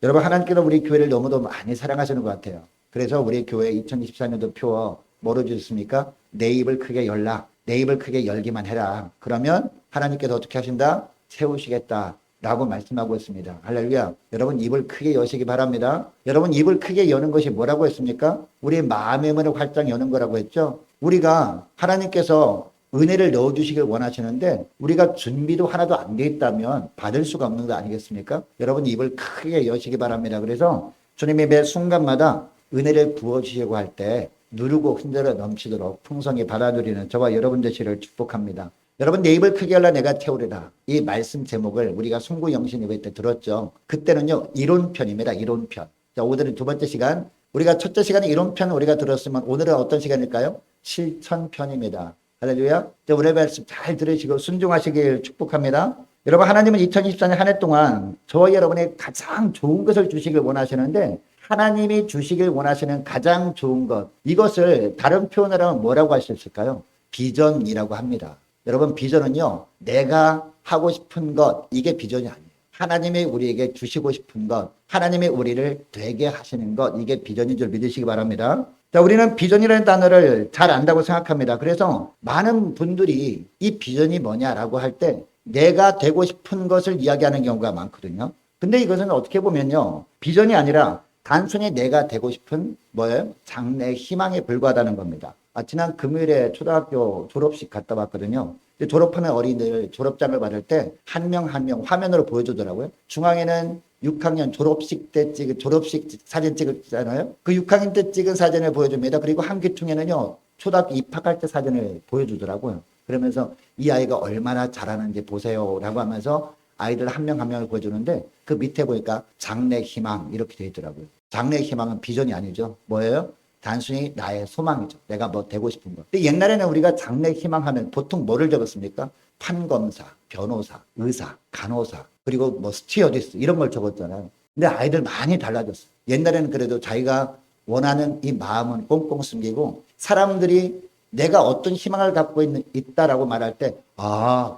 여러분, 하나님께서 우리 교회를 너무도 많이 사랑하시는 것 같아요. 그래서 우리 교회 2024년도 표 뭐로 주셨습니까? 내 입을 크게 열라. 내 입을 크게 열기만 해라. 그러면 하나님께서 어떻게 하신다? 세우시겠다. 라고 말씀하고 있습니다. 할렐루야. 여러분, 입을 크게 여시기 바랍니다. 여러분, 입을 크게 여는 것이 뭐라고 했습니까? 우리 마음의 문을 활짝 여는 거라고 했죠. 우리가 하나님께서 은혜를 넣어주시길 원하시는데 우리가 준비도 하나도 안 돼 있다면 받을 수가 없는 거 아니겠습니까? 여러분, 입을 크게 여시기 바랍니다. 그래서 주님이 매 순간마다 은혜를 부어주시려고 할 때 누르고 흔들어 넘치도록 풍성히 받아들이는 저와 여러분 되시를 축복합니다. 여러분, 내 입을 크게 열라 내가 채우리라. 이 말씀 제목을 우리가 송구영신 예배 때 들었죠. 그때는요, 이론편입니다. 이론편. 자, 오늘은 두 번째 시간. 우리가 첫째 시간에 이론편 우리가 들었으면 오늘은 어떤 시간일까요? 실천편입니다. 할렐루야. 자, 우리 말씀 잘 들으시고 순종하시길 축복합니다. 여러분, 하나님은 2024년 한 해 동안 저와 여러분의 가장 좋은 것을 주시길 원하시는데 하나님이 주시길 원하시는 가장 좋은 것, 이것을 다른 표현을 하면 뭐라고 할 수 있을까요? 비전이라고 합니다. 여러분, 비전은요, 내가 하고 싶은 것, 이게 비전이 아니에요. 하나님이 우리에게 주시고 싶은 것, 하나님이 우리를 되게 하시는 것, 이게 비전인 줄 믿으시기 바랍니다. 자, 우리는 비전이라는 단어를 잘 안다고 생각합니다. 그래서 많은 분들이 이 비전이 뭐냐라고 할 때 내가 되고 싶은 것을 이야기하는 경우가 많거든요. 근데 이것은 어떻게 보면요, 비전이 아니라 단순히 내가 되고 싶은 뭐예요? 장래 희망에 불과하다는 겁니다. 지난 금요일에 초등학교 졸업식 갔다 왔거든요. 졸업하는 어린이들 졸업장을 받을 때 한 명 한 명 화면으로 보여주더라고요. 중앙에는 6학년 졸업식 때 찍은 졸업식 사진 찍었잖아요. 그 6학년 때 찍은 사진을 보여줍니다. 그리고 한 귀퉁이는요, 초등학교 입학할 때 사진을 보여주더라고요. 그러면서 이 아이가 얼마나 잘하는지 보세요라고 하면서 아이들 한 명 한 명을 보여주는데 그 밑에 보니까 장래 희망 이렇게 돼 있더라고요. 장래 희망은 비전이 아니죠. 뭐예요? 단순히 나의 소망이죠. 내가 뭐 되고 싶은 거. 근데 옛날에는 우리가 장래 희망하면 보통 뭐를 적었습니까? 판검사, 변호사, 의사, 간호사, 그리고 뭐 스튜어디스 이런 걸 적었잖아요. 근데 아이들 많이 달라졌어요. 옛날에는 그래도 자기가 원하는 이 마음은 꽁꽁 숨기고 사람들이 내가 어떤 희망을 갖고 있다라고 말할 때,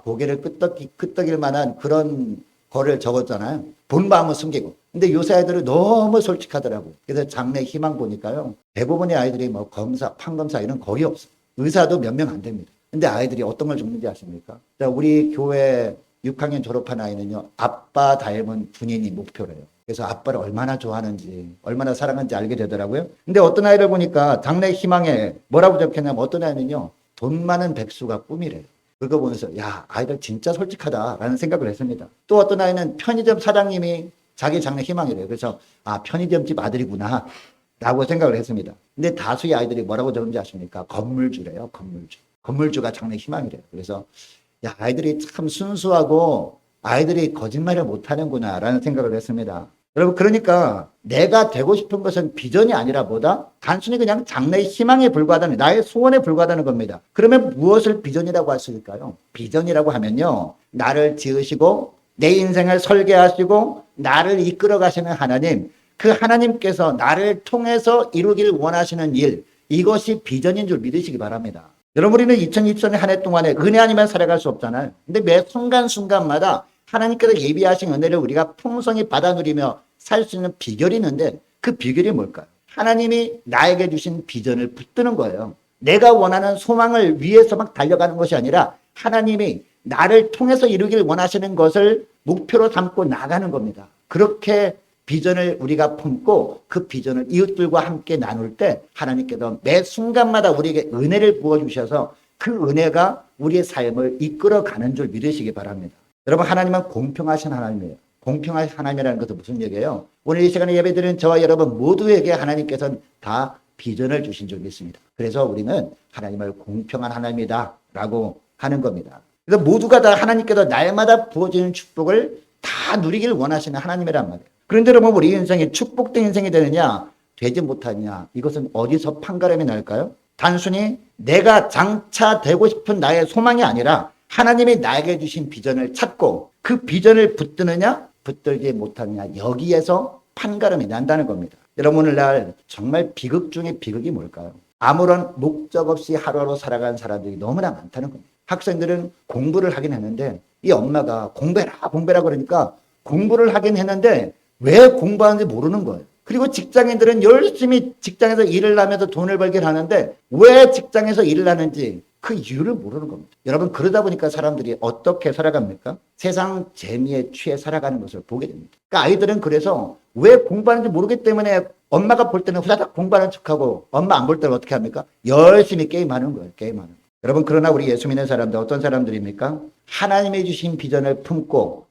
고개를 끄덕일 만한 그런 거를 적었잖아요. 본 마음은 숨기고. 근데 요새 아이들은 너무 솔직하더라고요. 그래서 장래 희망 보니까요, 대부분의 아이들이 뭐 검사, 판검사 이런 거의 없어요. 의사도 몇 명 안 됩니다. 근데 아이들이 어떤 걸 적는지 아십니까? 자, 우리 교회 6학년 졸업한 아이는요, 아빠 닮은 군인이 목표래요. 그래서 아빠를 얼마나 좋아하는지, 얼마나 사랑하는지 알게 되더라고요. 근데 어떤 아이를 보니까 장래 희망에 뭐라고 적혔냐면 어떤 아이는요, 돈 많은 백수가 꿈이래요. 그거 보면서 야, 아이들 진짜 솔직하다라는 생각을 했습니다. 또 어떤 아이는 편의점 사장님이 자기 장래 희망이래요. 그래서 편의점집 아들이구나 라고 생각을 했습니다. 근데 다수의 아이들이 뭐라고 적은지 아십니까? 건물주래요. 건물주. 건물주가 장래 희망이래요. 그래서 야, 아이들이 참 순수하고 아이들이 거짓말을 못하는구나 라는 생각을 했습니다. 여러분, 그러니까 내가 되고 싶은 것은 비전이 아니라 뭐다? 단순히 그냥 장래의 희망에 불과하다는, 나의 소원에 불과하다는 겁니다. 그러면 무엇을 비전이라고 할 수 있을까요? 비전이라고 하면요, 나를 지으시고 내 인생을 설계하시고 나를 이끌어 가시는 하나님, 그 하나님께서 나를 통해서 이루길 원하시는 일, 이것이 비전인 줄 믿으시기 바랍니다. 여러분, 우리는 2024년 한 해 동안에 은혜 아니면 살아갈 수 없잖아요. 근데 매 순간순간마다 하나님께서 예비하신 은혜를 우리가 풍성히 받아 누리며 살 수 있는 비결이 있는데 그 비결이 뭘까요? 하나님이 나에게 주신 비전을 붙드는 거예요. 내가 원하는 소망을 위해서 막 달려가는 것이 아니라 하나님이 나를 통해서 이루길 원하시는 것을 목표로 삼고 나가는 겁니다. 그렇게 비전을 우리가 품고 그 비전을 이웃들과 함께 나눌 때 하나님께서 매 순간마다 우리에게 은혜를 부어주셔서 그 은혜가 우리의 삶을 이끌어가는 줄 믿으시기 바랍니다. 여러분, 하나님은 공평하신 하나님이에요. 공평하신 하나님이라는 것은 무슨 얘기예요? 오늘 이 시간에 예배드리는 저와 여러분 모두에게 하나님께서는 다 비전을 주신 줄 믿습니다. 그래서 우리는 하나님을 공평한 하나님이다 라고 하는 겁니다. 그래서 모두가 다 하나님께서 날마다 부어지는 축복을 다 누리길 원하시는 하나님이란 말이에요. 그런데 여러분, 우리 인생이 축복된 인생이 되느냐 되지 못하느냐, 이것은 어디서 판가름이 날까요? 단순히 내가 장차 되고 싶은 나의 소망이 아니라 하나님이 나에게 주신 비전을 찾고 그 비전을 붙드느냐 붙들지 못하느냐, 여기에서 판가름이 난다는 겁니다. 여러분, 오늘날 정말 비극 중에 비극이 뭘까요? 아무런 목적 없이 하루하루 살아가는 사람들이 너무나 많다는 겁니다. 학생들은 공부를 하긴 했는데 이 엄마가 공부해라 그러니까 공부를 하긴 했는데 왜 공부하는지 모르는 거예요. 그리고 직장인들은 열심히 직장에서 일을 하면서 돈을 벌긴 하는데 왜 직장에서 일을 하는지 그 이유를 모르는 겁니다. 여러분, 그러다 보니까 사람들이 어떻게 살아갑니까? 세상 재미에 취해 살아가는 것을 보게 됩니다. 그러니까 아이들은 그래서 왜 공부하는지 모르기 때문에 엄마가 볼 때는 후다닥 공부하는 척하고 엄마 안 볼 때는 어떻게 합니까? 열심히 게임하는 거예요. 게임하는 거예요. 여러분, 그러나 우리 예수 믿는 사람들 어떤 사람들입니까? 하나님이 주신 비전을 품고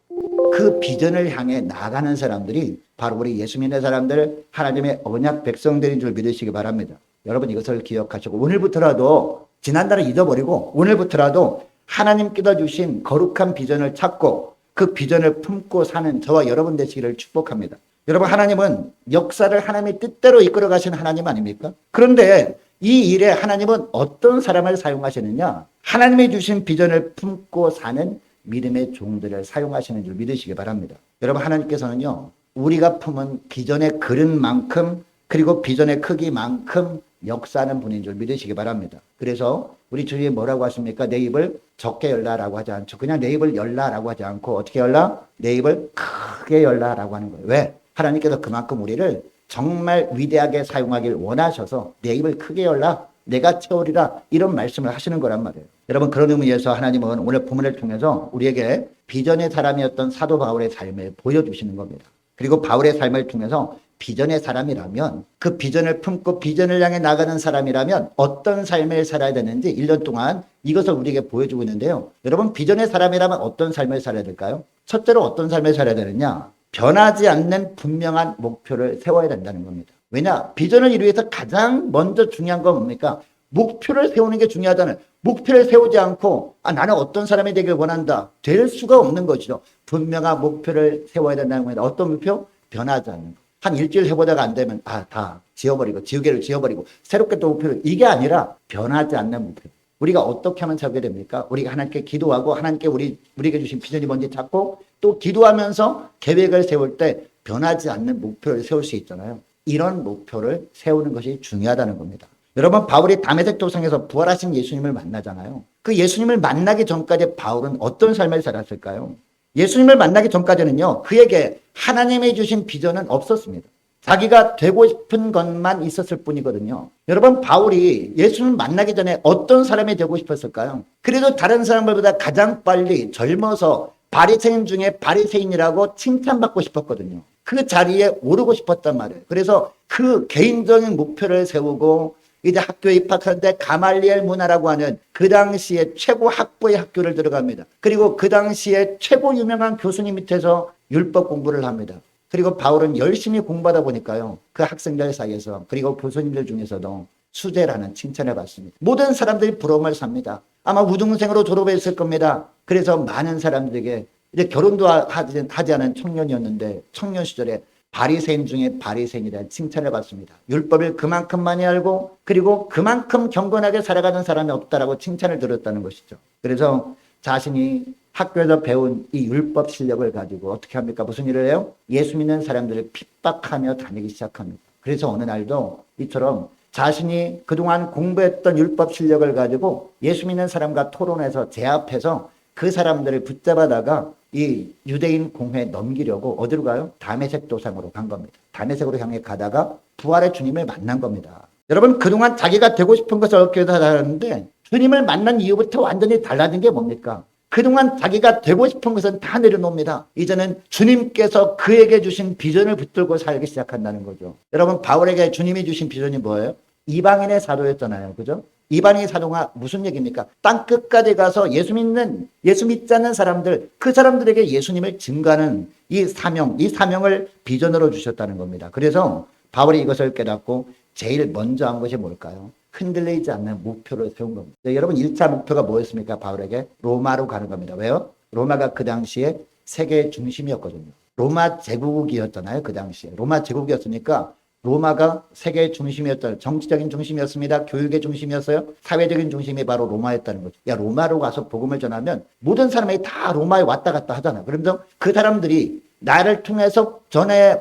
그 비전을 향해 나아가는 사람들이 바로 우리 예수 믿는 사람들, 하나님의 언약 백성들인 줄 믿으시기 바랍니다. 여러분, 이것을 기억하시고 오늘부터라도, 지난달을 잊어버리고 오늘부터라도 하나님께서 주신 거룩한 비전을 찾고 그 비전을 품고 사는 저와 여러분 되시기를 축복합니다. 여러분, 하나님은 역사를 하나님의 뜻대로 이끌어 가시는 하나님 아닙니까? 그런데 이 일에 하나님은 어떤 사람을 사용하시느냐? 하나님이 주신 비전을 품고 사는 믿음의 종들을 사용하시는 줄 믿으시기 바랍니다. 여러분, 하나님께서는요, 우리가 품은 비전의 그릇만큼, 그리고 비전의 크기만큼 역사하는 분인 줄 믿으시기 바랍니다. 그래서 우리 주님이 뭐라고 하십니까? 내 입을 적게 열라라고 하지 않죠. 그냥 내 입을 열라라고 하지 않고 어떻게 열라? 내 입을 크게 열라라고 하는 거예요. 왜? 하나님께서 그만큼 우리를 정말 위대하게 사용하길 원하셔서 내 입을 크게 열라, 내가 채우리라, 이런 말씀을 하시는 거란 말이에요. 여러분, 그런 의미에서 하나님은 오늘 본문을 통해서 우리에게 비전의 사람이었던 사도 바울의 삶을 보여주시는 겁니다. 그리고 바울의 삶을 통해서 비전의 사람이라면, 그 비전을 품고 비전을 향해 나가는 사람이라면 어떤 삶을 살아야 되는지 1년 동안 이것을 우리에게 보여주고 있는데요. 여러분, 비전의 사람이라면 어떤 삶을 살아야 될까요? 첫째로 어떤 삶을 살아야 되느냐? 변하지 않는 분명한 목표를 세워야 된다는 겁니다. 왜냐? 비전을 이루기 위해서 가장 먼저 중요한 건 뭡니까? 목표를 세우는 게 중요하다는, 목표를 세우지 않고 나는 어떤 사람이 되길 원한다, 될 수가 없는 것이죠. 분명한 목표를 세워야 된다는 겁니다. 어떤 목표? 변하지 않는 것. 한 일주일 해보다가 안 되면 다 지워버리고, 지우개를 지워버리고 새롭게 또 목표를, 이게 아니라 변하지 않는 목표. 우리가 어떻게 하면 찾게 됩니까? 우리가 하나님께 기도하고 하나님께 우리에게 주신 비전이 뭔지 찾고 또 기도하면서 계획을 세울 때 변하지 않는 목표를 세울 수 있잖아요. 이런 목표를 세우는 것이 중요하다는 겁니다. 여러분, 바울이 다메섹 도상에서 부활하신 예수님을 만나잖아요. 그 예수님을 만나기 전까지 바울은 어떤 삶을 살았을까요? 예수님을 만나기 전까지는요, 그에게 하나님이 주신 비전은 없었습니다. 자기가 되고 싶은 것만 있었을 뿐이거든요. 여러분, 바울이 예수님을 만나기 전에 어떤 사람이 되고 싶었을까요? 그래도 다른 사람들보다 가장 빨리 젊어서 바리새인 중에 바리새인이라고 칭찬받고 싶었거든요. 그 자리에 오르고 싶었단 말이에요. 그래서 그 개인적인 목표를 세우고 이제 학교에 입학하는데 가말리엘 문화라고 하는 그 당시에 최고 학부의 학교를 들어갑니다. 그리고 그 당시에 최고 유명한 교수님 밑에서 율법 공부를 합니다. 그리고 바울은 열심히 공부하다 보니까요, 그 학생들 사이에서 그리고 교수님들 중에서도 수재라는 칭찬을 받습니다. 모든 사람들이 부러움을 삽니다. 아마 우등생으로 졸업했을 겁니다. 그래서 많은 사람들에게, 이제 결혼도 하지 않은 청년이었는데 청년 시절에 바리새인 중에 바리새인이라는 칭찬을 받습니다. 율법을 그만큼 많이 알고 그리고 그만큼 경건하게 살아가는 사람이 없다라고 칭찬을 들었다는 것이죠. 그래서 자신이 학교에서 배운 이 율법 실력을 가지고 어떻게 합니까? 무슨 일을 해요? 예수 믿는 사람들을 핍박하며 다니기 시작합니다. 그래서 어느 날도 이처럼 자신이 그동안 공부했던 율법 실력을 가지고 예수 믿는 사람과 토론해서 제압해서 그 사람들을 붙잡아다가 이 유대인 공회에 넘기려고 어디로 가요? 다메섹 도상으로 간 겁니다. 다메섹으로 향해 가다가 부활의 주님을 만난 겁니다. 여러분, 그동안 자기가 되고 싶은 것을 얻기 위해서 살았는데 주님을 만난 이후부터 완전히 달라진 게 뭡니까? 그동안 자기가 되고 싶은 것은 다 내려놓습니다. 이제는 주님께서 그에게 주신 비전을 붙들고 살기 시작한다는 거죠. 여러분, 바울에게 주님이 주신 비전이 뭐예요? 이방인의 사도였잖아요. 그죠? 이방인의 사도가 무슨 얘기입니까? 땅 끝까지 가서 예수 믿지 않는 사람들, 그 사람들에게 예수님을 증거하는 이 사명을 비전으로 주셨다는 겁니다. 그래서 바울이 이것을 깨닫고 제일 먼저 한 것이 뭘까요? 흔들리지 않는 목표를 세운 겁니다. 여러분, 1차 목표가 뭐였습니까? 바울에게 로마로 가는 겁니다. 왜요? 로마가 그 당시에 세계의 중심이었거든요. 로마 제국이었잖아요. 그 당시에 로마 제국이었으니까 로마가 세계의 중심이었잖아요. 정치적인 중심이었습니다. 교육의 중심이었어요. 사회적인 중심이 바로 로마였다는 거죠. 야, 로마로 가서 복음을 전하면 모든 사람이 다 로마에 왔다 갔다 하잖아요. 그러면서 그 사람들이 나를 통해서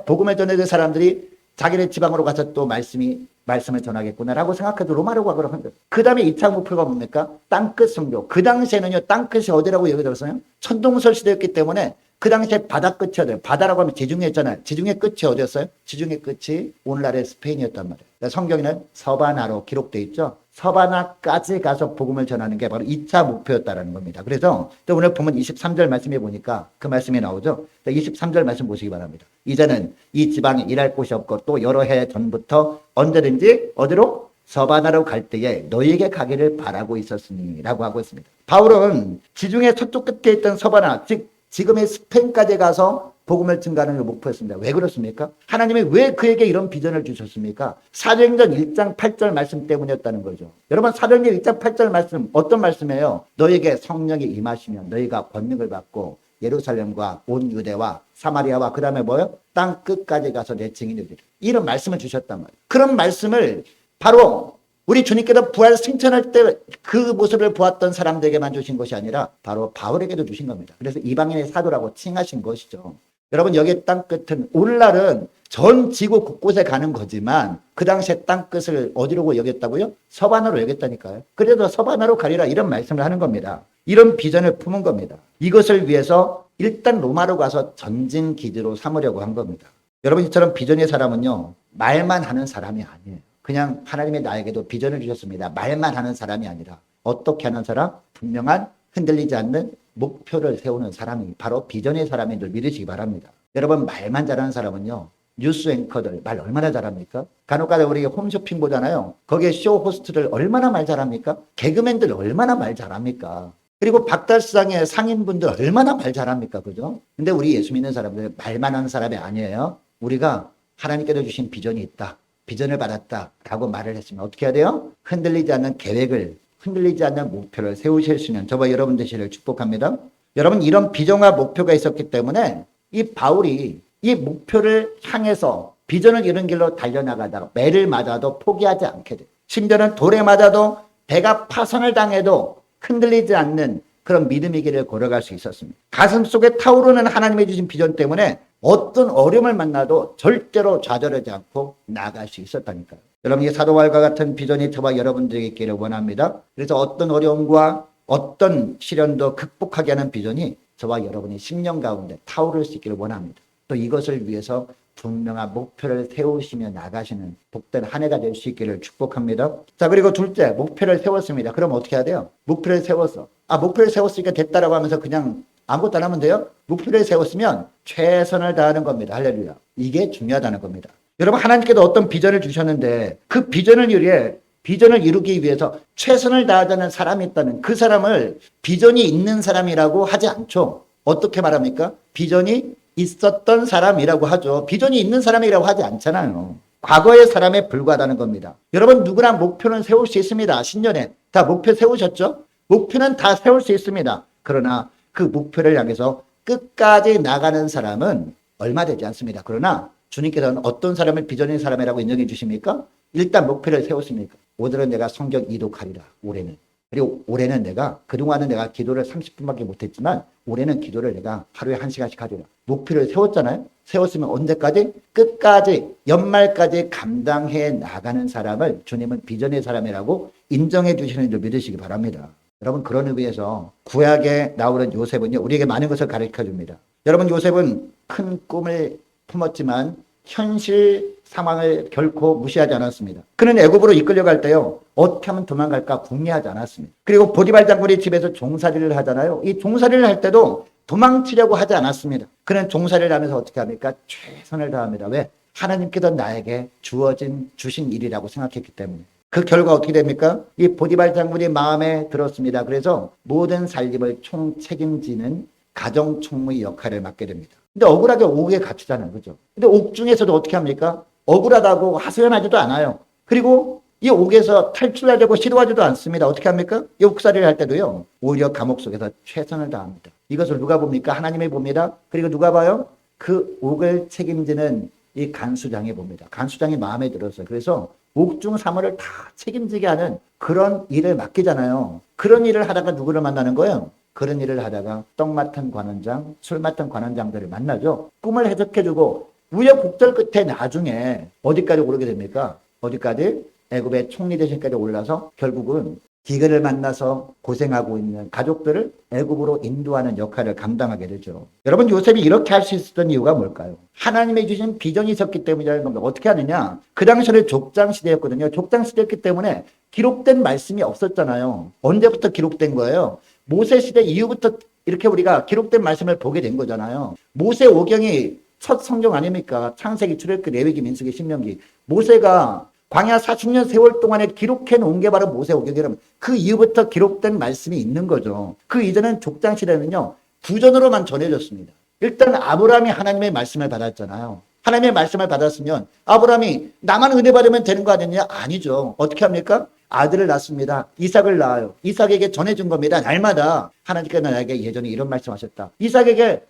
복음을 전해줄 사람들이 자기네 지방으로 가서 또 말씀을 전하겠구나라고 생각해도 로마로 가라고 합니다. 그 다음에 2차 목표가 뭡니까? 땅끝 선교. 그 당시에는요, 땅끝이 어디라고 얘기 들었어요? 천동설 시대였기 때문에 그 당시에 바다 끝이었어요. 바다라고 하면 지중해였잖아요. 지중해 끝이 어디였어요? 지중해 끝이 오늘날의 스페인이었단 말이에요. 그러니까 성경에는 서바나로 기록되어 있죠. 서바나까지 가서 복음을 전하는 게 바로 2차 목표였다는 겁니다. 그래서 또 오늘 보면 23절 말씀해 보니까 그 말씀이 나오죠. 23절 말씀 보시기 바랍니다. 이제는 이 지방에 일할 곳이 없고 또 여러 해 전부터 언제든지 어디로? 서바나로 갈 때에 너희에게 가기를 바라고 있었으니 라고 하고 있습니다. 바울은 지중해 서쪽 끝에 있던 서바나, 즉 지금의 스페인까지 가서 복음을 증가하는 걸 목표했습니다. 왜 그렇습니까? 하나님이 왜 그에게 이런 비전을 주셨습니까? 사도행전 1장 8절 말씀 때문이었다는 거죠. 여러분, 사도행전 1장 8절 말씀 어떤 말씀이에요? 너에게 성령이 임하시면 너희가 권능을 받고 예루살렘과 온 유대와 사마리아와 그 다음에 뭐요? 땅 끝까지 가서 내 증인이 되리라. 이런 말씀을 주셨단 말이에요. 그런 말씀을 바로 우리 주님께서 부활 승천할 때 그 모습을 보았던 사람들에게만 주신 것이 아니라 바로 바울에게도 주신 겁니다. 그래서 이방인의 사도라고 칭하신 것이죠. 여러분, 여기 땅 끝은 오늘날은 전 지구 곳곳에 가는 거지만 그 당시에 땅 끝을 어디로 여겼다고요? 서바나로 여겼다니까요. 그래도 서바나로 가리라 이런 말씀을 하는 겁니다. 이런 비전을 품은 겁니다. 이것을 위해서 일단 로마로 가서 전진 기지로 삼으려고 한 겁니다. 여러분, 이처럼 비전의 사람은요, 말만 하는 사람이 아니에요. 그냥 하나님이 나에게도 비전을 주셨습니다. 말만 하는 사람이 아니라 어떻게 하는 사람? 분명한 흔들리지 않는 목표를 세우는 사람이 바로 비전의 사람인 줄 믿으시기 바랍니다. 여러분, 말만 잘하는 사람은요, 뉴스 앵커들 말 얼마나 잘합니까? 간혹가다 우리 홈쇼핑 보잖아요. 거기에 쇼 호스트들 얼마나 말 잘합니까? 개그맨들 얼마나 말 잘합니까? 그리고 박달시장의 상인분들 얼마나 말 잘합니까? 그죠? 근데 우리 예수 믿는 사람들 말만 하는 사람이 아니에요. 우리가 하나님께서 주신 비전이 있다. 비전을 받았다라고 말을 했으면 어떻게 해야 돼요? 흔들리지 않는 계획을, 흔들리지 않는 목표를 세우실 수 있는 저와 여러분 되시기를 축복합니다. 여러분, 이런 비전과 목표가 있었기 때문에 이 바울이 이 목표를 향해서 비전을 이룬 길로 달려나가다가 매를 맞아도 포기하지 않게 돼요. 심지어는 돌에 맞아도 배가 파선을 당해도 흔들리지 않는 그런 믿음의 길을 걸어갈 수 있었습니다. 가슴 속에 타오르는 하나님의 주신 비전 때문에 어떤 어려움을 만나도 절대로 좌절하지 않고 나아갈 수 있었다니까요. 여러분, 이 사도와일과 같은 비전이 저와 여러분들에게 있기를 원합니다. 그래서 어떤 어려움과 어떤 시련도 극복하게 하는 비전이 저와 여러분의 심령 가운데 타오를 수 있기를 원합니다. 또 이것을 위해서 분명한 목표를 세우시며 나가시는 복된 한 해가 될 수 있기를 축복합니다. 자, 그리고 둘째, 목표를 세웠습니다. 그럼 어떻게 해야 돼요? 목표를 세웠어. 목표를 세웠으니까 됐다라고 하면서 그냥 아무것도 안 하면 돼요? 목표를 세웠으면 최선을 다하는 겁니다. 할렐루야. 이게 중요하다는 겁니다. 여러분, 하나님께도 어떤 비전을 주셨는데 그 비전을 이루기 위해서 최선을 다하자는 사람이 있다는 그 사람을 비전이 있는 사람이라고 하지 않죠. 어떻게 말합니까? 비전이 있었던 사람이라고 하죠. 비전이 있는 사람이라고 하지 않잖아요. 과거의 사람에 불과하다는 겁니다. 여러분, 누구나 목표는 세울 수 있습니다. 신년에 다 목표 세우셨죠? 목표는 다 세울 수 있습니다. 그러나 그 목표를 향해서 끝까지 나가는 사람은 얼마 되지 않습니다. 그러나 주님께서는 어떤 사람을 비전인 사람이라고 인정해 주십니까? 일단 목표를 세웠습니까? 오늘은 내가 성경 이독하리라. 올해는. 그리고 올해는 그동안은 내가 기도를 30분밖에 못했지만 올해는 기도를 내가 하루에 1시간씩 하리라. 목표를 세웠잖아요. 세웠으면 언제까지? 끝까지 연말까지 감당해 나가는 사람을 주님은 비전의 사람이라고 인정해 주시는 줄 믿으시기 바랍니다. 여러분, 그런 의미에서 구약에 나오는 요셉은요, 우리에게 많은 것을 가르쳐 줍니다. 여러분, 요셉은 큰 꿈을 품었지만 현실 상황을 결코 무시하지 않았습니다. 그는 애굽으로 이끌려갈 때요, 어떻게 하면 도망갈까 궁리하지 않았습니다. 그리고 보디발 장군의 집에서 종살이를 하잖아요. 이 종살이를 할 때도 도망치려고 하지 않았습니다. 그는 종살이를 하면서 어떻게 합니까? 최선을 다합니다. 왜? 하나님께서 나에게 주신 일이라고 생각했기 때문에. 그 결과 어떻게 됩니까? 이 보디발 장군이 마음에 들었습니다. 그래서 모든 살림을 책임지는 가정 총무의 역할을 맡게 됩니다. 근데 억울하게 옥에 갇히잖아요. 그죠? 근데 옥 중에서도 어떻게 합니까? 억울하다고 하소연하지도 않아요. 그리고 이 옥에서 탈출하려고 시도하지도 않습니다. 어떻게 합니까? 이 옥살이를 할 때도요, 오히려 감옥 속에서 최선을 다합니다. 이것을 누가 봅니까? 하나님이 봅니다. 그리고 누가 봐요? 그 옥을 책임지는 이 간수장이 봅니다. 간수장이 마음에 들었어요. 그래서 옥중 사물을 다 책임지게 하는 그런 일을 맡기잖아요. 그런 일을 하다가 누구를 만나는 거예요? 그런 일을 하다가 떡 맡은 관원장, 술 맡은 관원장들을 만나죠. 꿈을 해석해주고 우여곡절 끝에 나중에 어디까지 오르게 됩니까? 어디까지? 애굽의 총리 대신까지 올라서 결국은 기근을 만나서 고생하고 있는 가족들을 애굽으로 인도하는 역할을 감당하게 되죠. 여러분, 요셉이 이렇게 할 수 있었던 이유가 뭘까요? 하나님의 주신 비전이 있었기 때문이라는 겁니다. 어떻게 하느냐? 그 당시에는 족장 시대였거든요. 족장 시대였기 때문에 기록된 말씀이 없었잖아요. 언제부터 기록된 거예요? 모세 시대 이후부터 이렇게 우리가 기록된 말씀을 보게 된 거잖아요. 모세 오경이 첫 성경 아닙니까? 창세기, 출애굽기, 레위기, 민수기, 신명기. 모세가 광야 40년 세월 동안에 기록해 놓은 게 바로 모세오경이라면 그 이후부터 기록된 말씀이 있는 거죠. 그 이전엔 족장 시대는요, 부전으로만 전해졌습니다. 일단 아브라함이 하나님의 말씀을 받았잖아요. 하나님의 말씀을 받았으면 아브라함이 나만 은혜 받으면 되는 거 아니냐? 아니죠. 어떻게 합니까? 아들을 낳습니다. 이삭을 낳아요. 이삭에게 전해준 겁니다. 날마다 하나님께서 나에게 예전에 이런 말씀하셨다. 이삭에게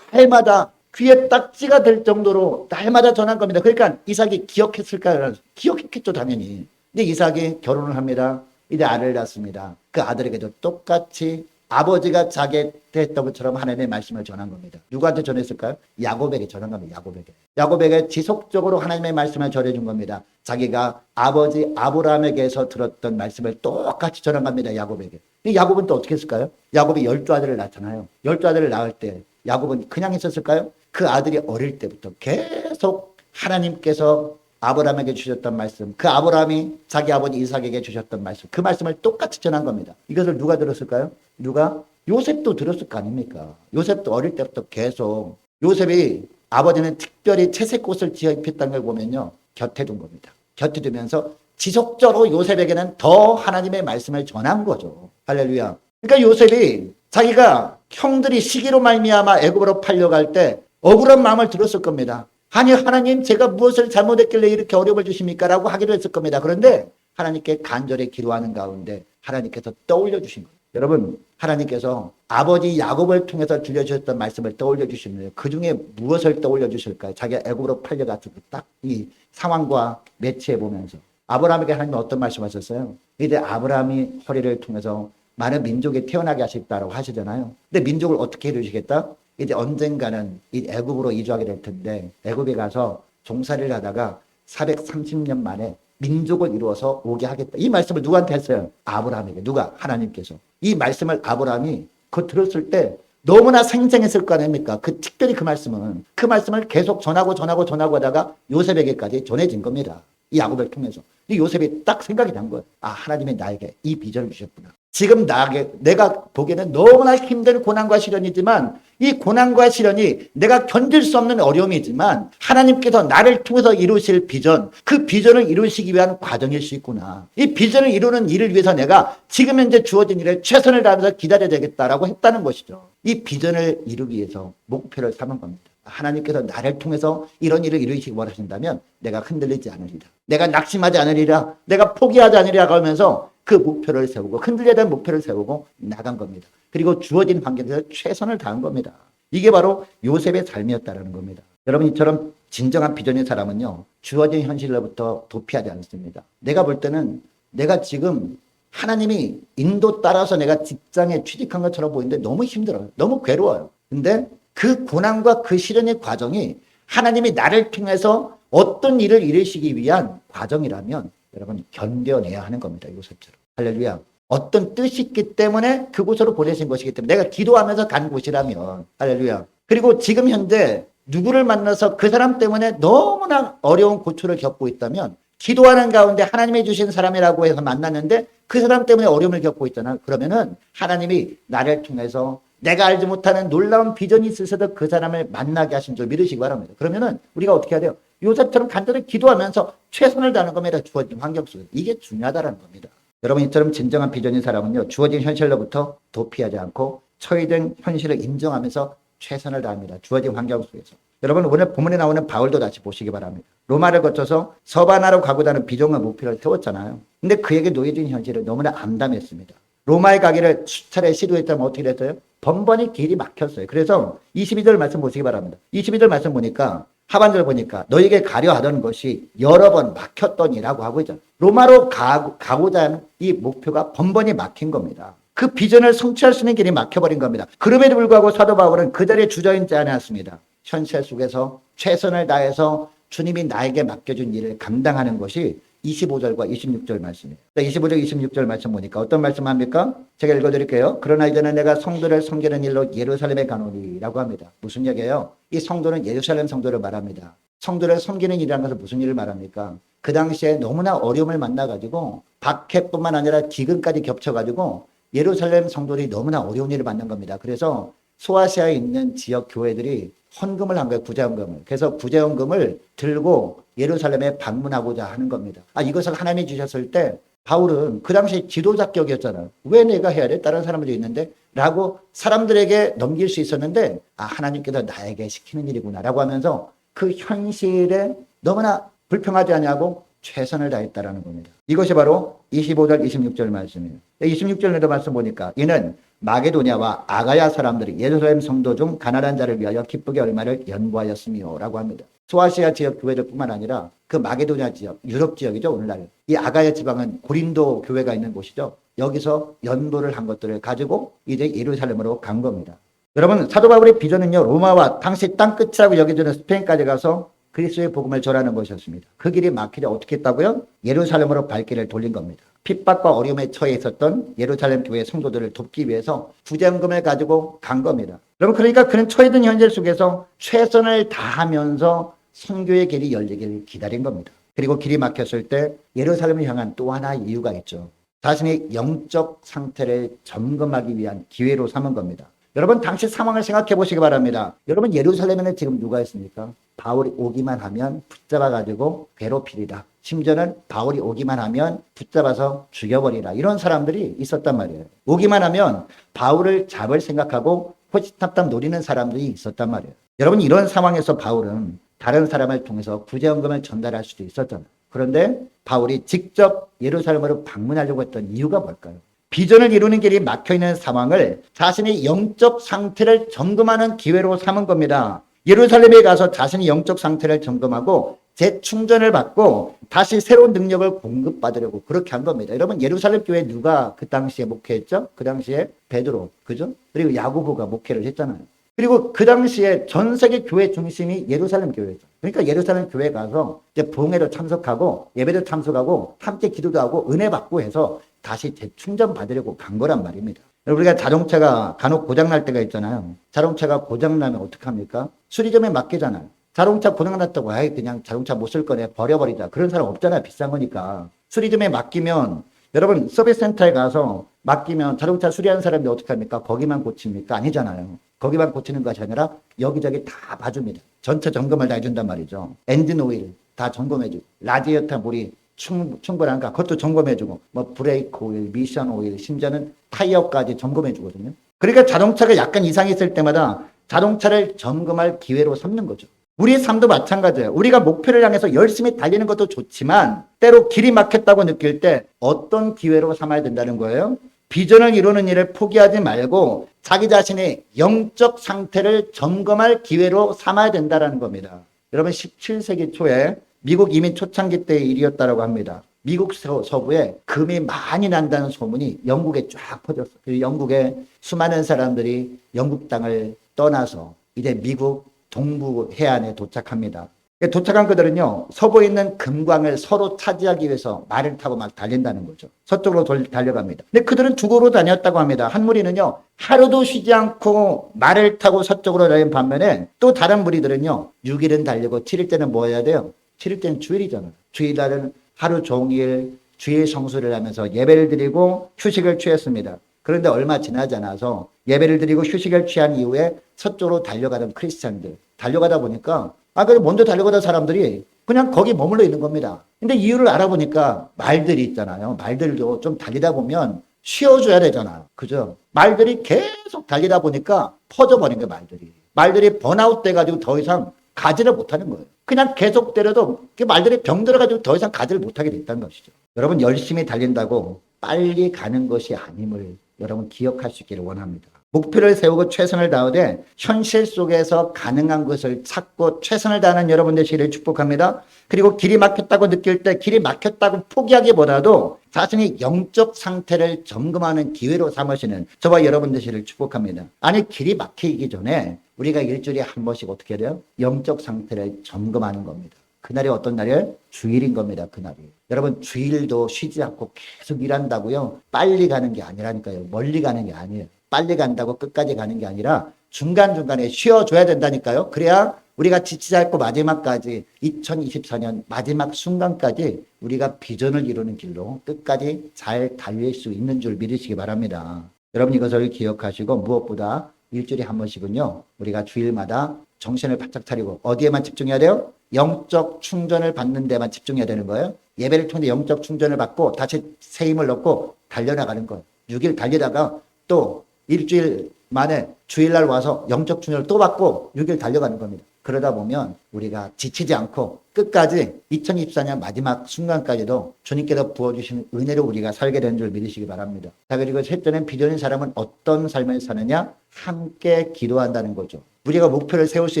날마다 귀에 딱지가 될 정도로 날마다 전한 겁니다. 그러니까 이삭이 기억했을까요? 기억했겠죠, 당연히. 근데 이삭이 결혼을 합니다. 이제 아들을 낳습니다. 그 아들에게도 똑같이 아버지가 자기 때 했던 것처럼 하나님의 말씀을 전한 겁니다. 누구한테 전했을까요? 야곱에게 전한 겁니다. 야곱에게. 야곱에게 지속적으로 하나님의 말씀을 전해준 겁니다. 자기가 아버지 아브라함에게서 들었던 말씀을 똑같이 전한 겁니다. 야곱에게. 이 야곱은 또 어떻게 했을까요? 야곱이 12아들을 낳잖아요. 12아들을 낳을 때 야곱은 그냥 있었을까요? 그 아들이 어릴 때부터 계속 하나님께서 아브라함에게 주셨던 말씀, 그 아브라함이 자기 아버지 이삭에게 주셨던 말씀, 그 말씀을 똑같이 전한 겁니다. 이것을 누가 들었을까요? 누가? 요셉도 들었을 거 아닙니까? 요셉도 어릴 때부터 계속, 요셉이 아버지는 특별히 채색 옷을 지어 입혔다는 걸 보면요, 곁에 둔 겁니다. 곁에 두면서 지속적으로 요셉에게는 더 하나님의 말씀을 전한 거죠. 할렐루야. 그러니까 요셉이 자기가 형들이 시기로 말미암아 애굽으로 팔려갈 때 억울한 마음을 들었을 겁니다. 아니, 하나님, 제가 무엇을 잘못했길래 이렇게 어려움을 주십니까? 라고 하기로 했을 겁니다. 그런데 하나님께 간절히 기도하는 가운데 하나님께서 떠올려 주신 거예요. 여러분, 하나님께서 아버지 야곱을 통해서 들려주셨던 말씀을 떠올려 주시면 그 중에 무엇을 떠올려 주실까요? 자기가 애굽으로 팔려갔을 때 딱 이 상황과 매치해 보면서 아브라함에게 하나님은 어떤 말씀하셨어요? 이제 아브라함이 허리를 통해서 많은 민족이 태어나게 하시겠다라고 하시잖아요. 근데 민족을 어떻게 이루시겠다? 이제 언젠가는 이 애굽으로 이주하게 될 텐데 애굽에 가서 종살이를 하다가 430년 만에 민족을 이루어서 오게 하겠다. 이 말씀을 누구한테 했어요? 아브라함에게. 누가? 하나님께서. 이 말씀을 아브라함이 그거 들었을 때 너무나 생생했을 거 아닙니까? 특별히 그 말씀을 계속 전하고 하다가 요셉에게까지 전해진 겁니다. 이 야곱을 통해서. 이 요셉이 딱 생각이 난 거예요. 아, 하나님이 나에게 이 비전을 주셨구나. 지금 내가 보기에는 너무나 힘든 고난과 시련이지만 이 고난과 시련이 내가 견딜 수 없는 어려움이지만 하나님께서 나를 통해서 이루실 비전, 그 비전을 이루시기 위한 과정일 수 있구나. 이 비전을 이루는 일을 위해서 내가 지금 현재 주어진 일에 최선을 다하면서 기다려야 되겠다라고 했다는 것이죠. 이 비전을 이루기 위해서 목표를 삼은 겁니다. 하나님께서 나를 통해서 이런 일을 이루시기 원하신다면 내가 흔들리지 않으리라. 내가 낙심하지 않으리라. 내가 포기하지 않으리라 하면서 그 목표를 세우고 흔들려야 되는 목표를 세우고 나간 겁니다. 그리고 주어진 환경에서 최선을 다한 겁니다. 이게 바로 요셉의 삶이었다는 겁니다. 여러분, 이처럼 진정한 비전의 사람은요, 주어진 현실로부터 도피하지 않습니다. 내가 볼 때는 내가 지금 하나님이 인도 따라서 내가 직장에 취직한 것처럼 보이는데 너무 힘들어요. 너무 괴로워요. 근데 그 고난과 그 시련의 과정이 하나님이 나를 통해서 어떤 일을 이루시기 위한 과정이라면 여러분 견뎌내야 하는 겁니다. 요셉처럼. 할렐루야. 어떤 뜻이 있기 때문에 그곳으로 보내신 것이기 때문에 내가 기도하면서 간 곳이라면 할렐루야. 그리고 지금 현재 누구를 만나서 그 사람 때문에 너무나 어려운 고초를 겪고 있다면 기도하는 가운데 하나님이 주신 사람이라고 해서 만났는데 그 사람 때문에 어려움을 겪고 있잖아. 그러면은 하나님이 나를 통해서 내가 알지 못하는 놀라운 비전이 있으셔도 그 사람을 만나게 하신 줄 믿으시기 바랍니다. 그러면은 우리가 어떻게 해야 돼요? 요셉처럼 간절히 기도하면서 최선을 다하는 겁니다. 주어진 환경 속에서. 이게 중요하다는 겁니다. 여러분, 이처럼 진정한 비전인 사람은요, 주어진 현실로부터 도피하지 않고 처해진 현실을 인정하면서 최선을 다합니다. 주어진 환경 속에서. 여러분, 오늘 본문에 나오는 바울도 다시 보시기 바랍니다. 로마를 거쳐서 서바나로 가고자 하는 비전과 목표를 세웠잖아요. 근데 그에게 놓여진 현실은 너무나 암담했습니다. 로마에 가기를 수차례 시도했다면 어떻게 됐어요? 번번이 길이 막혔어요. 그래서 22절 말씀 보시기 바랍니다. 22절 말씀 보니까 하반절 보니까 너에게 가려 하던 것이 여러 번 막혔더니라고 하고 있잖아요. 로마로 가고자 하는 이 목표가 번번이 막힌 겁니다. 그 비전을 성취할 수 있는 길이 막혀버린 겁니다. 그럼에도 불구하고 사도 바울은 그 자리에 주저앉지 않았습니다. 현실 속에서 최선을 다해서 주님이 나에게 맡겨준 일을 감당하는 것이 25절과 26절 말씀이에요. 25절, 26절 말씀 보니까 어떤 말씀합니까? 제가 읽어드릴게요. 그러나 이제는 내가 성도를 섬기는 일로 예루살렘에 가노니 라고 합니다. 무슨 얘기예요? 이 성도는 예루살렘 성도를 말합니다. 성도를 섬기는 일이라는 것은 무슨 일을 말합니까? 그 당시에 너무나 어려움을 만나가지고 박해뿐만 아니라 기근까지 겹쳐가지고 예루살렘 성도들이 너무나 어려운 일을 만난 겁니다. 그래서 소아시아에 있는 지역 교회들이 헌금을 한 거예요. 구제헌금을. 그래서 구제헌금을 들고 예루살렘에 방문하고자 하는 겁니다. 이것을 하나님이 주셨을 때 바울은 그 당시 지도자격이었잖아요. 왜 내가 해야 돼? 다른 사람들이 있는데? 라고 사람들에게 넘길 수 있었는데 하나님께서 나에게 시키는 일이구나 라고 하면서 그 현실에 너무나 불평하지 아니하고 최선을 다했다라는 겁니다. 이것이 바로 25절, 26절 말씀이에요. 26절에도 말씀 보니까 이는 마게도냐와 아가야 사람들이 예루살렘 성도 중 가난한 자를 위하여 기쁘게 얼마를 연구하였으며 라고 합니다. 소아시아 지역 교회들뿐만 아니라 그 마게도냐 지역, 유럽 지역이죠. 오늘날 이 아가야 지방은 고린도 교회가 있는 곳이죠. 여기서 연구를 한 것들을 가지고 이제 예루살렘으로 간 겁니다. 여러분, 사도 바울의 비전은요, 로마와 당시 땅끝이라고 여겨지는 스페인까지 가서 그리스도의 복음을 전하는 것이었습니다. 그 길이 막히지 어떻게 했다고요? 예루살렘으로 발길을 돌린 겁니다. 핍박과 어려움에 처해 있었던 예루살렘 교회 성도들을 돕기 위해서 구제헌금을 가지고 간 겁니다. 여러분, 그러니까 그는 처해진 현실 속에서 최선을 다하면서 선교의 길이 열리길 기다린 겁니다. 그리고 길이 막혔을 때 예루살렘을 향한 또 하나의 이유가 있죠. 자신의 영적 상태를 점검하기 위한 기회로 삼은 겁니다. 여러분, 당시 상황을 생각해 보시기 바랍니다. 여러분, 예루살렘에는 지금 누가 있습니까? 바울이 오기만 하면 붙잡아가지고 괴롭히리라. 심지어는 바울이 오기만 하면 붙잡아서 죽여버리라. 이런 사람들이 있었단 말이에요. 오기만 하면 바울을 잡을 생각하고 호시탐탐 노리는 사람들이 있었단 말이에요. 여러분, 이런 상황에서 바울은 다른 사람을 통해서 구제헌금을 전달할 수도 있었잖아요. 그런데 바울이 직접 예루살렘으로 방문하려고 했던 이유가 뭘까요? 비전을 이루는 길이 막혀있는 상황을 자신의 영적 상태를 점검하는 기회로 삼은 겁니다. 예루살렘에 가서 자신의 영적 상태를 점검하고 재충전을 받고 다시 새로운 능력을 공급받으려고 그렇게 한 겁니다. 여러분, 예루살렘 교회 누가 그 당시에 목회했죠? 그 당시에 베드로, 그죠? 그리고 야고보가 목회를 했잖아요. 그리고 그 당시에 전 세계 교회 중심이 예루살렘 교회죠. 그러니까 예루살렘 교회 가서 이제 봉회도 참석하고 예배도 참석하고 함께 기도도 하고 은혜 받고 해서 다시 재충전 받으려고 간 거란 말입니다. 우리가 자동차가 간혹 고장날 때가 있잖아요. 자동차가 고장나면 어떡합니까? 수리점에 맡기잖아요. 자동차 고장났다고 그냥 자동차 못 쓸 거네 버려버리자. 그런 사람 없잖아요. 비싼 거니까. 수리점에 맡기면 여러분 서비스 센터에 가서 맡기면 자동차 수리하는 사람이 어떡합니까? 거기만 고칩니까? 아니잖아요. 거기만 고치는 것이 아니라 여기저기 다 봐줍니다. 전체 점검을 다 해준단 말이죠. 엔진 오일 다 점검해주고 라디에이터 물이 충분한가 그것도 점검해주고 뭐 브레이크 오일, 미션 오일, 심지어는 타이어까지 점검해주거든요. 그러니까 자동차가 약간 이상이 있을 때마다 자동차를 점검할 기회로 삼는 거죠. 우리의 삶도 마찬가지예요. 우리가 목표를 향해서 열심히 달리는 것도 좋지만 때로 길이 막혔다고 느낄 때 어떤 기회로 삼아야 된다는 거예요? 비전을 이루는 일을 포기하지 말고 자기 자신의 영적 상태를 점검할 기회로 삼아야 된다는 겁니다. 여러분, 17세기 초에 미국 이민 초창기 때의 일이었다고 합니다. 미국 서부에 금이 많이 난다는 소문이 영국에 쫙 퍼졌어요. 그리고 영국에 수많은 사람들이 영국 땅을 떠나서 이제 미국 동부 해안에 도착합니다. 도착한 그들은요, 서부에 있는 금광을 서로 차지하기 위해서 말을 타고 막 달린다는 거죠. 서쪽으로 달려갑니다. 근데 그들은 두고로 다녔다고 합니다. 한 무리는요, 하루도 쉬지 않고 말을 타고 서쪽으로 다니는 반면에 또 다른 무리들은요, 6일은 달리고 7일째는 뭐 해야 돼요? 7일째는 주일이잖아요. 주일날은 하루 종일 주일 성수를 하면서 예배를 드리고 휴식을 취했습니다. 그런데 얼마 지나지 않아서 예배를 드리고 휴식을 취한 이후에 서쪽으로 달려가던 크리스찬들, 달려가다 보니까 그래서 먼저 달려가던 사람들이 그냥 거기 머물러 있는 겁니다. 근데 이유를 알아보니까 말들이 있잖아요. 말들도 좀 달리다 보면 쉬어줘야 되잖아요. 그죠? 말들이 계속 달리다 보니까 퍼져버린 거예요, 말들이. 말들이 번아웃 돼가지고 더 이상 가지를 못하는 거예요. 그냥 계속 때려도 그 말들이 병들어가지고 더 이상 가지를 못하게 됐다는 것이죠. 여러분, 열심히 달린다고 빨리 가는 것이 아님을 여러분 기억할 수 있기를 원합니다. 목표를 세우고 최선을 다하되 현실 속에서 가능한 것을 찾고 최선을 다하는 여러분 되시기를 축복합니다. 그리고 길이 막혔다고 느낄 때 길이 막혔다고 포기하기보다도 자신의 영적 상태를 점검하는 기회로 삼으시는 저와 여러분 되시기를 축복합니다. 아니, 길이 막히기 전에 우리가 일주일에 한 번씩 어떻게 해야 돼요? 영적 상태를 점검하는 겁니다. 그날이 어떤 날이에요? 주일인 겁니다. 그날이. 여러분 주일도 쉬지 않고 계속 일한다고요. 빨리 가는 게 아니라니까요. 멀리 가는 게 아니에요. 빨리 간다고 끝까지 가는 게 아니라 중간중간에 쉬어줘야 된다니까요. 그래야 우리가 지치지 않고 마지막까지 2024년 마지막 순간까지 우리가 비전을 이루는 길로 끝까지 잘 달릴 수 있는 줄 믿으시기 바랍니다. 여러분 이것을 기억하시고 무엇보다 일주일에 한 번씩은요. 우리가 주일마다 정신을 바짝 차리고 어디에만 집중해야 돼요? 영적 충전을 받는 데만 집중해야 되는 거예요. 예배를 통해 영적 충전을 받고 다시 새 힘을 넣고 달려나가는 거예요. 6일 달리다가 또 일주일 만에 주일날 와서 영적 충전을 또 받고 6일 달려가는 겁니다. 그러다 보면 우리가 지치지 않고 끝까지 2024년 마지막 순간까지도 주님께서 부어주시는 은혜로 우리가 살게 되는 줄 믿으시기 바랍니다. 자, 그리고 셋째는 비전인 사람은 어떤 삶을 사느냐? 함께 기도한다는 거죠. 우리가 목표를 세울 수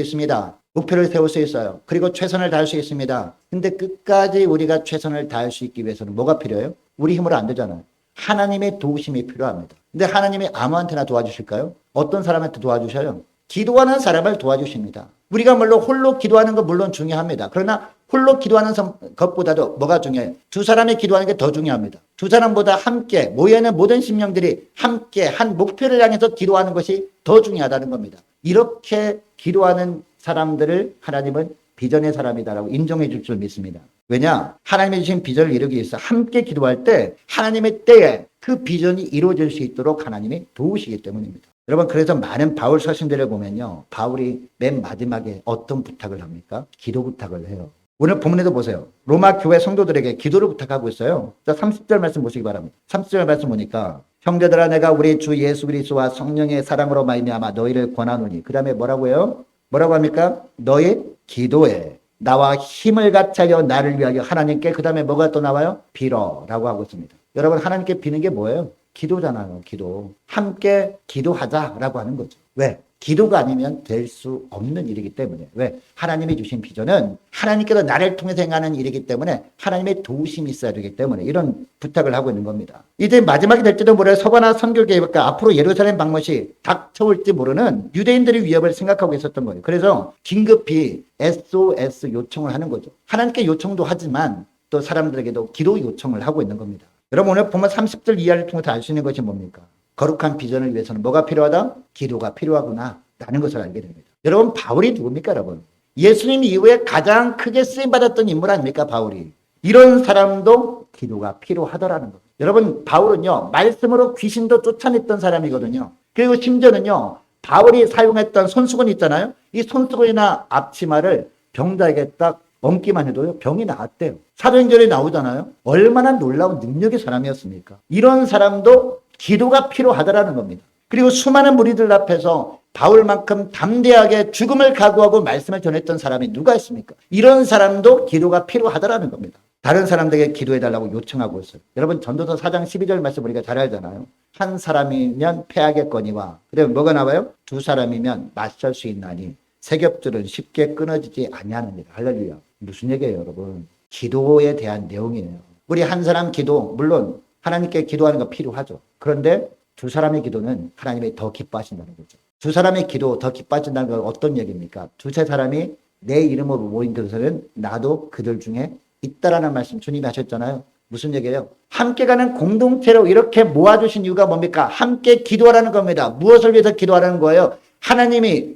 있습니다. 목표를 세울 수 있어요. 그리고 최선을 다할 수 있습니다. 근데 끝까지 우리가 최선을 다할 수 있기 위해서는 뭐가 필요해요? 우리 힘으로 안 되잖아요. 하나님의 도우심이 필요합니다. 근데 하나님이 아무한테나 도와주실까요? 어떤 사람한테 도와주셔요? 기도하는 사람을 도와주십니다. 우리가 물론 홀로 기도하는 건 물론 중요합니다. 그러나 홀로 기도하는 것보다도 뭐가 중요해요? 두 사람이 기도하는 게 더 중요합니다. 두 사람보다 함께 모여있는 모든 심령들이 함께 한 목표를 향해서 기도하는 것이 더 중요하다는 겁니다. 이렇게 기도하는 사람들을 하나님은 비전의 사람이다라고 인정해 줄 줄 믿습니다. 왜냐? 하나님이 주신 비전을 이루기 위해서 함께 기도할 때 하나님의 때에 그 비전이 이루어질 수 있도록 하나님이 도우시기 때문입니다. 여러분 그래서 많은 바울 서신들을 보면요. 바울이 맨 마지막에 어떤 부탁을 합니까? 기도 부탁을 해요. 오늘 본문에도 보세요. 로마 교회 성도들에게 기도를 부탁하고 있어요. 자, 30절 말씀 보시기 바랍니다. 30절 말씀 보니까 형제들아 내가 우리 주 예수 그리스도와 성령의 사랑으로 말미암아 너희를 권하노니 그 다음에 뭐라고 해요? 뭐라고 합니까? 너희 기도에 나와 힘을 같이 하여 나를 위하여 하나님께 그 다음에 뭐가 또 나와요? 빌어라고 하고 있습니다. 여러분 하나님께 비는 게 뭐예요? 기도잖아요. 기도. 함께 기도하자라고 하는 거죠. 왜? 기도가 아니면 될 수 없는 일이기 때문에. 왜? 하나님이 주신 비전은 하나님께서 나를 통해서 행하는 일이기 때문에 하나님의 도우심이 있어야 되기 때문에 이런 부탁을 하고 있는 겁니다. 이제 마지막이 될지도 모를 서바나 선교계획과 앞으로 예루살렘 방문시 닥쳐올지 모르는 유대인들의 위협을 생각하고 있었던 거예요. 그래서 긴급히 SOS 요청을 하는 거죠. 하나님께 요청도 하지만 또 사람들에게도 기도 요청을 하고 있는 겁니다. 여러분 오늘 보면 30절 이하를 통해서 알 수 있는 것이 뭡니까? 거룩한 비전을 위해서는 뭐가 필요하다? 기도가 필요하구나 라는 것을 알게 됩니다. 여러분 바울이 누굽니까 여러분? 예수님 이후에 가장 크게 쓰임받았던 인물 아닙니까 바울이? 이런 사람도 기도가 필요하더라는 겁니다. 여러분 바울은요 말씀으로 귀신도 쫓아냈던 사람이거든요. 그리고 심지어는요 바울이 사용했던 손수건 있잖아요. 이 손수건이나 앞치마를 병자에게 딱 얹기만 해도요 병이 나았대요. 사도행전에 나오잖아요. 얼마나 놀라운 능력의 사람이었습니까? 이런 사람도 기도가 필요하다라는 겁니다. 그리고 수많은 무리들 앞에서 바울만큼 담대하게 죽음을 각오하고 말씀을 전했던 사람이 누가 있습니까? 이런 사람도 기도가 필요하다라는 겁니다. 다른 사람들에게 기도해달라고 요청하고 있어요. 여러분 전도서 4장 12절 말씀 우리가 잘 알잖아요. 한 사람이면 패하겠거니와 그다음에 뭐가 나와요? 두 사람이면 맞설 수 있나니 세겹줄은 쉽게 끊어지지 아니하느니라. 할렐루야. 무슨 얘기예요 여러분? 기도에 대한 내용이에요. 우리 한 사람 기도 물론 하나님께 기도하는 거 필요하죠. 그런데 두 사람의 기도는 하나님이 더 기뻐하신다는 거죠. 두 사람의 기도 더 기뻐하신다는 건 어떤 얘기입니까? 두세 사람이 내 이름으로 모인 것은 나도 그들 중에 있다라는 말씀 주님이 하셨잖아요. 무슨 얘기예요? 함께 가는 공동체로 이렇게 모아주신 이유가 뭡니까? 함께 기도하라는 겁니다. 무엇을 위해서 기도하라는 거예요? 하나님이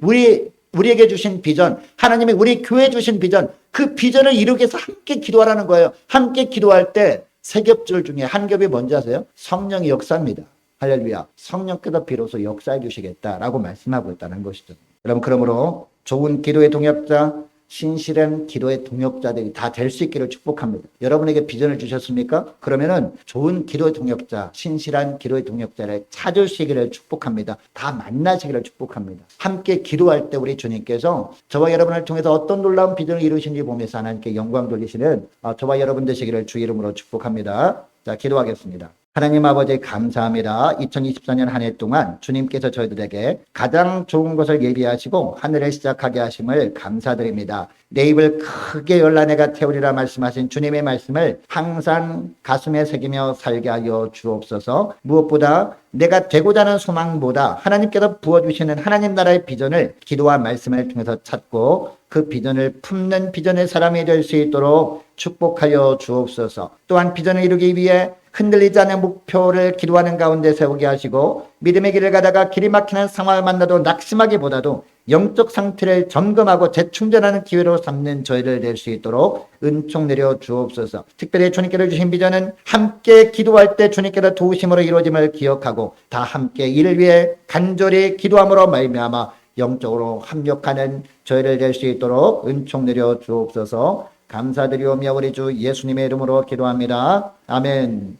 우리에게 주신 비전, 하나님이 우리 교회에 주신 비전, 그 비전을 이루기 위해서 함께 기도하라는 거예요. 함께 기도할 때 세 겹줄 중에 한 겹이 뭔지 아세요? 성령의 역사입니다. 할렐루야. 성령께서 비로소 역사해 주시겠다라고 말씀하고 있다는 것이죠. 여러분 그러므로 좋은 기도의 동역자, 신실한 기도의 동역자들이 다 될 수 있기를 축복합니다. 여러분에게 비전을 주셨습니까? 그러면은 좋은 기도의 동역자, 신실한 기도의 동역자를 찾으시기를 축복합니다. 다 만나시기를 축복합니다. 함께 기도할 때 우리 주님께서 저와 여러분을 통해서 어떤 놀라운 비전을 이루신지 보면서 하나님께 영광 돌리시는 저와 여러분 되시기를 주 이름으로 축복합니다. 자, 기도하겠습니다. 하나님 아버지 감사합니다. 2024년 한 해 동안 주님께서 저희들에게 가장 좋은 것을 예비하시고 한 해를 시작하게 하심을 감사드립니다. 내 입을 크게 열라 내가 태우리라 말씀하신 주님의 말씀을 항상 가슴에 새기며 살게 하여 주옵소서. 무엇보다 내가 되고자 하는 소망보다 하나님께서 부어주시는 하나님 나라의 비전을 기도와 말씀을 통해서 찾고 그 비전을 품는 비전의 사람이 될 수 있도록 축복하여 주옵소서. 또한 비전을 이루기 위해 흔들리지 않는 목표를 기도하는 가운데 세우게 하시고 믿음의 길을 가다가 길이 막히는 상황을 만나도 낙심하기보다도 영적 상태를 점검하고 재충전하는 기회로 삼는 저희를 될 수 있도록 은총 내려 주옵소서. 특별히 주님께서 주신 비전은 함께 기도할 때 주님께서 도우심으로 이루어짐을 기억하고 다 함께 이를 위해 간절히 기도함으로 말미암아 영적으로 합력하는 저희를 될 수 있도록 은총 내려 주옵소서. 감사드리오며 우리 주 예수님의 이름으로 기도합니다. 아멘.